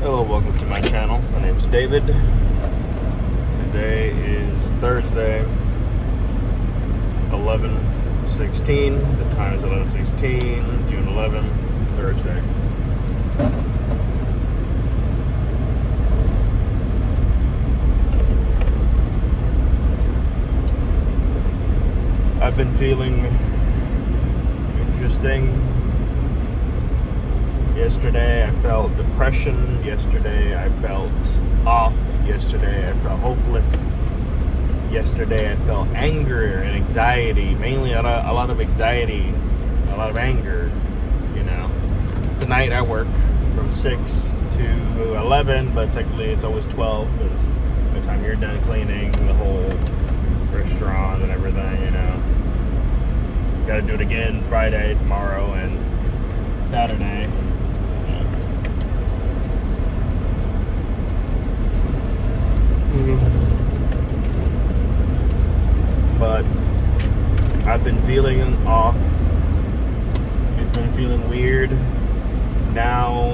Hello, welcome to my channel. My name is David. Today is Thursday, 11/16. The time is 11/16, June 11, Thursday. I've been feeling interesting. Yesterday I felt depression. Yesterday I felt off. Yesterday I felt hopeless. Yesterday I felt anger and anxiety, mainly a lot of anxiety, a lot of anger, Tonight I work from 6 to 11, but technically it's always 12 because by the time you're done cleaning the whole restaurant and everything, Got to do it again Friday, tomorrow, and Saturday. But I've been feeling off. It's been feeling weird. Now,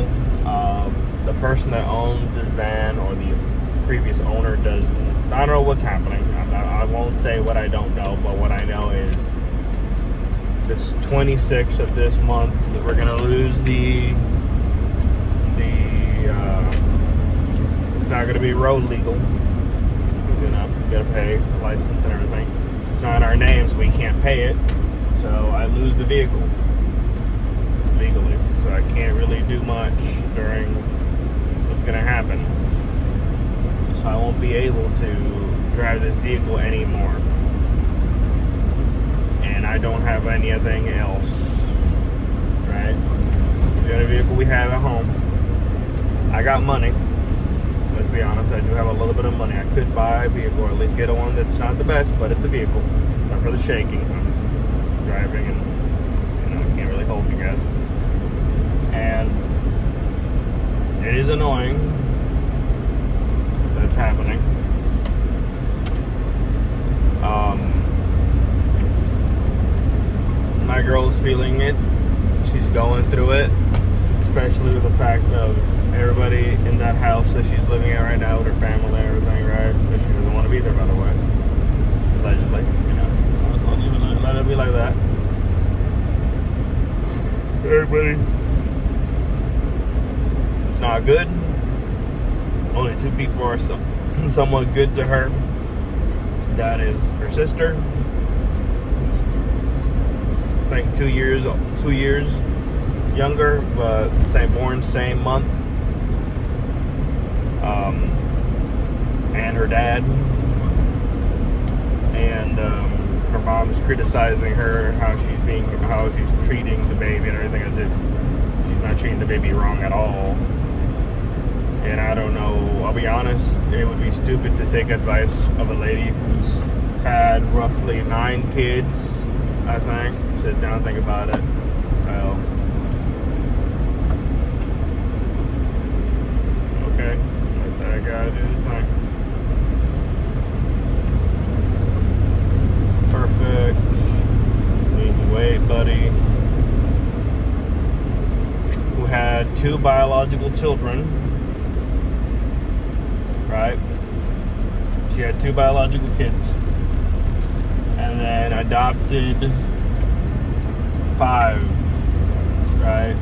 the person that owns this van or the previous owner doesn't. I don't know what's happening. I won't say what I don't know, but what I know is this 26th of this month, we're gonna lose the it's not gonna be road legal. You gotta pay a license and everything. It's not in our names, we can't pay it, so I lose the vehicle legally. So I can't really do much during what's gonna happen. So I won't be able to drive this vehicle anymore. And I don't have anything else, right? The other vehicle we have at home, I got money. Let's be honest, I do have a little bit of money. I could buy a vehicle, or at least get a one that's not the best, but it's a vehicle. It's not for the shaking. I'm driving and, I can't really hold you guys. And it is annoying that's happening. My girl's feeling it. She's going through it, especially with the fact of everybody in that house that she's living at right now with her family and everything, right? But she doesn't want to be there, by the way. Allegedly, I'll even let it be like that. Everybody. It's not good. Only two people are somewhat good to her. That is her sister. I think 2 years younger, but born same month. And her dad. And her mom's criticizing her how she's treating the baby and everything, as if she's not treating the baby wrong at all. And I don't know, I'll be honest, it would be stupid to take advice of a lady who's had roughly 9 kids, I think. Sit down and think about it. Well, okay, let that guy do the thing. Perfect. Needs to wait, buddy. Who had 2 biological children, right? She had 2 biological kids, and then adopted 5, right?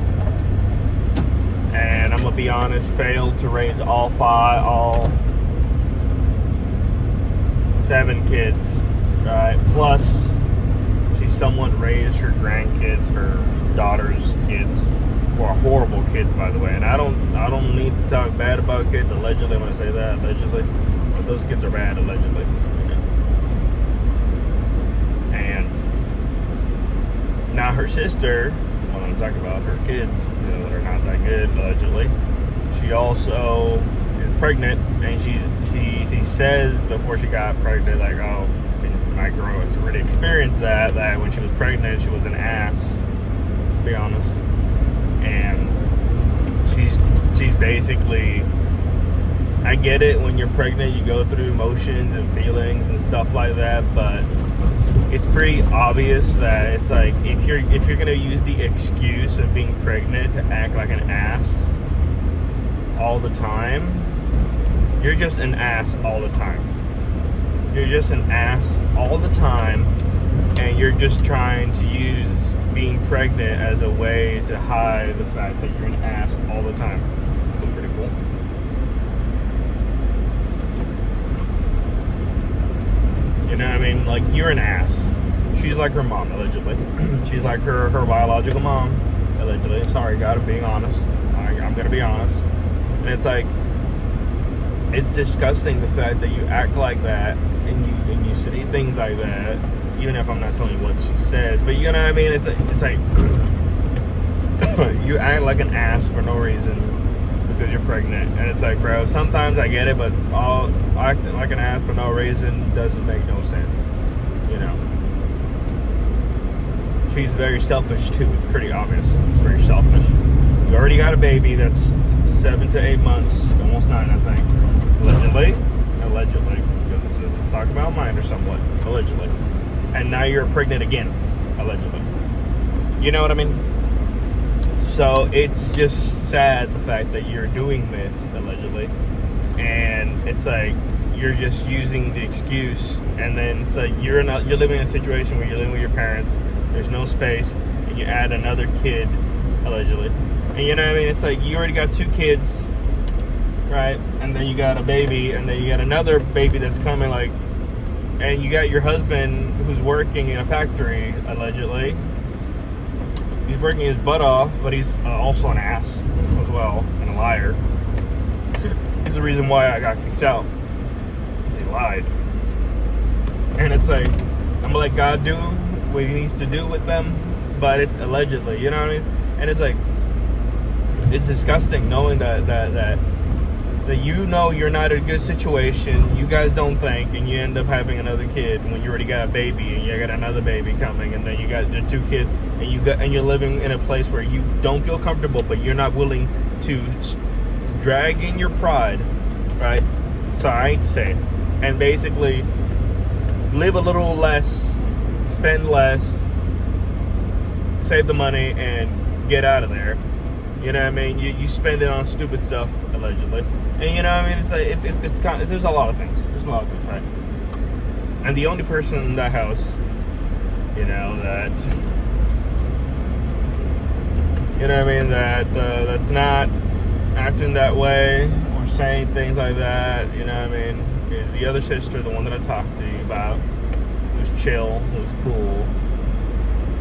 And I'm gonna be honest, failed to raise all 7 kids, right? Plus, she somewhat raised her grandkids, her daughter's kids, who are horrible kids, by the way. And I don't need to talk bad about kids. Allegedly, when I say that, allegedly, but those kids are bad, allegedly. And now her sister, when I'm talking about her kids, that are not that good, allegedly, she also is pregnant, and she says before she got pregnant, like, oh, my girl has already experienced that when she was pregnant, she was an ass, to be honest. And she's basically, I get it, when you're pregnant, you go through emotions and feelings and stuff like that, but it's pretty obvious that it's like, if you're gonna use the excuse of being pregnant to act like an ass, all the time, you're just an ass all the time. You're just an ass all the time, and you're just trying to use being pregnant as a way to hide the fact that you're an ass all the time. That's pretty cool. You know what I mean? Like, you're an ass. She's like her mom, allegedly. She's like her biological mom, allegedly. Sorry, God, I'm being honest. I'm gonna be honest. And it's like, it's disgusting the fact that you act like that and you say things like that, even if I'm not telling you what she says. But you know what I mean? It's like you act like an ass for no reason because you're pregnant. And it's like, bro, sometimes I get it, but all acting like an ass for no reason doesn't make no sense. You know. She's very selfish too. It's pretty obvious. It's very selfish. You already got a baby that's 7 to 8 months. It's almost 9, I think. Allegedly. Let's talk about minor somewhat. Allegedly. And now you're pregnant again. Allegedly. You know what I mean? So it's just sad the fact that you're doing this, allegedly. And it's like you're just using the excuse, and then it's like you're living in a situation where you're living with your parents, there's no space, and you add another kid, allegedly. And you know what I mean? It's like you already got 2 kids, right? And then you got a baby, and then you got another baby that's coming, like, and you got your husband who's working in a factory, allegedly. He's working his butt off, but he's also an ass as well, and a liar. He's the reason why I got kicked out. He lied. And it's like, I'm gonna let God do what he needs to do with them, but it's allegedly, you know what I mean? And it's like, it's disgusting knowing that you know you're not in a good situation, you guys don't think, and you end up having another kid when you already got a baby, and you got another baby coming, and then you got the 2 kids, and you're living in a place where you don't feel comfortable, but you're not willing to drag in your pride, right? Sorry, I hate to say it. And basically live a little less, spend less, save the money, and get out of there. You know what I mean? You spend it on stupid stuff, allegedly. And you know what I mean? It's like, it's kind of, there's a lot of things. There's a lot of things, right? And the only person in that house, you know, that, you know what I mean, that's not acting that way or saying things like that, you know what I mean, is the other sister, the one that I talked to you about, who's chill, who's cool,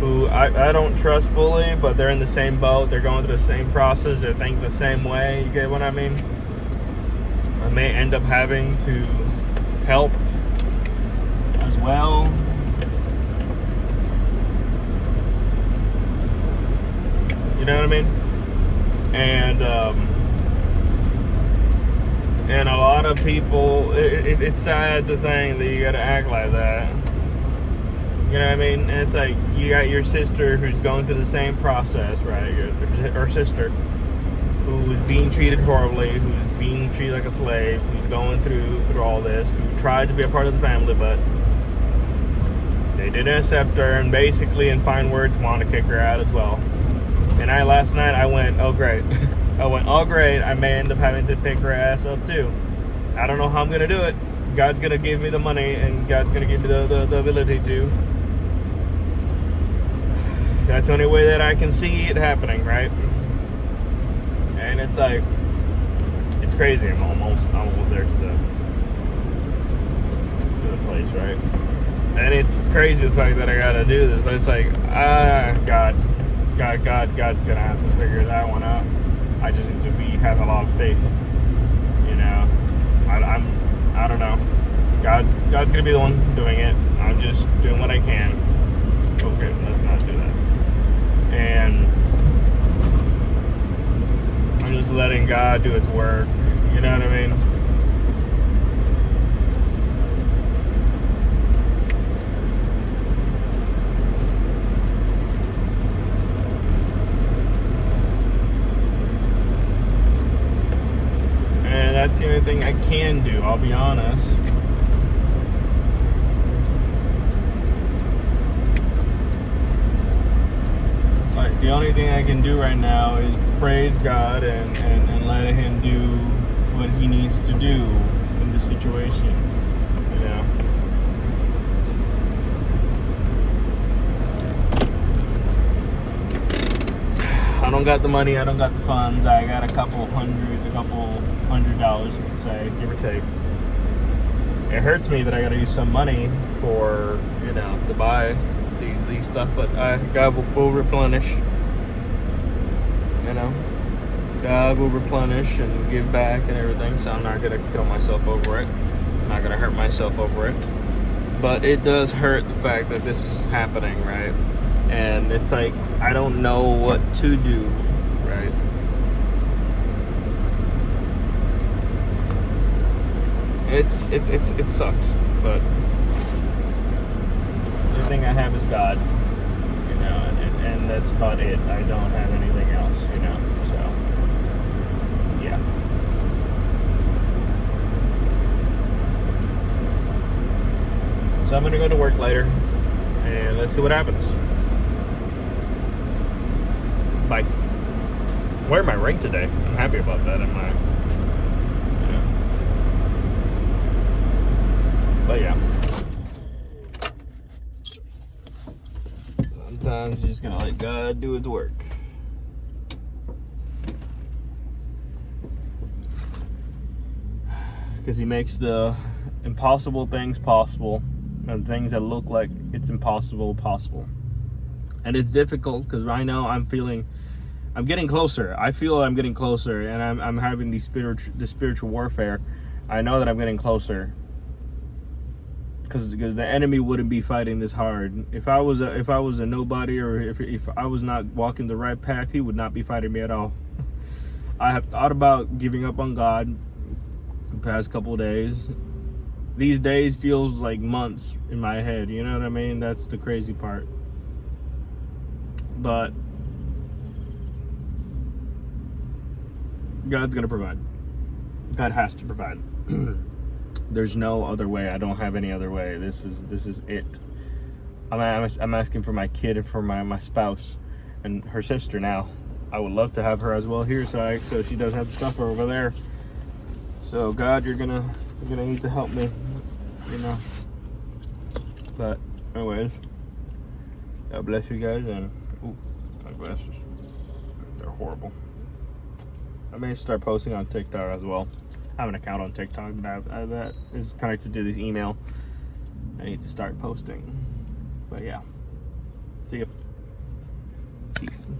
who I don't trust fully, but they're in the same boat, they're going through the same process, they're thinking the same way, you get what I mean? I may end up having to help as well. You know what I mean? And a lot of people, it's sad to think that you gotta act like that. You know what I mean? And it's like, you got your sister who's going through the same process, right? Her sister, who's being treated horribly, who's being treated like a slave, who's going through all this, who tried to be a part of the family, but they didn't accept her, and basically, in fine words, want to kick her out as well. And last night, I went, oh great. I may end up having to pick her ass up too. I don't know how I'm going to do it. God's going to give me the money, and God's going to give me the ability to. That's the only way that I can see it happening, right? And it's like, it's crazy. I'm almost there to the place, right? And it's crazy the fact that I got to do this, but it's like, God's going to have to figure that one out. I just need to have a lot of faith, you know. I don't know. God's gonna be the one doing it. I'm just doing what I can. Okay, let's not do that. And I'm just letting God do its work. You know what I mean? That's the only thing I can do, I'll be honest. Like, the only thing I can do right now is praise God and let him do what he needs to do in this situation, you know. I don't got the money, I don't got the funds. I got a couple $100, you could say, give or take. It hurts me that I gotta use some money for, you know, to buy these stuff, but God will replenish. You know, God will replenish and give back and everything. So I'm not gonna kill myself over it. I'm not gonna hurt myself over it. But it does hurt the fact that this is happening, right? And it's like I don't know what to do, right? It sucks, but the thing I have is God, you know, and that's about it. I don't have anything else, you know. So yeah. So I'm gonna go to work later, and let's see what happens. Bye. I'm wearing my ring today. I'm happy about that. I'm not. Yeah. But yeah. Sometimes you're just gonna let God do his work. Because he makes the impossible things possible, and things that look like it's impossible possible. And it's difficult because right now I'm getting closer. I feel I'm getting closer, and I'm having the spiritual warfare. I know that I'm getting closer because the enemy wouldn't be fighting this hard. If I was a nobody, or if I was not walking the right path, he would not be fighting me at all. I have thought about giving up on God the past couple of days. These days feels like months in my head. You know what I mean? That's the crazy part. But God's gonna provide. God has to provide. There's no other way. I don't have any other way. This is it. I'm asking for my kid and for my spouse and her sister now. I would love to have her as well here, so she doesn't have to suffer over there. So God, you're gonna need to help me, you know. But anyways, God bless you guys, and ooh, my glasses, they're horrible. I may start posting on TikTok as well. I have an account on TikTok that is connected to this email. I need to start posting. But yeah, see ya. Peace.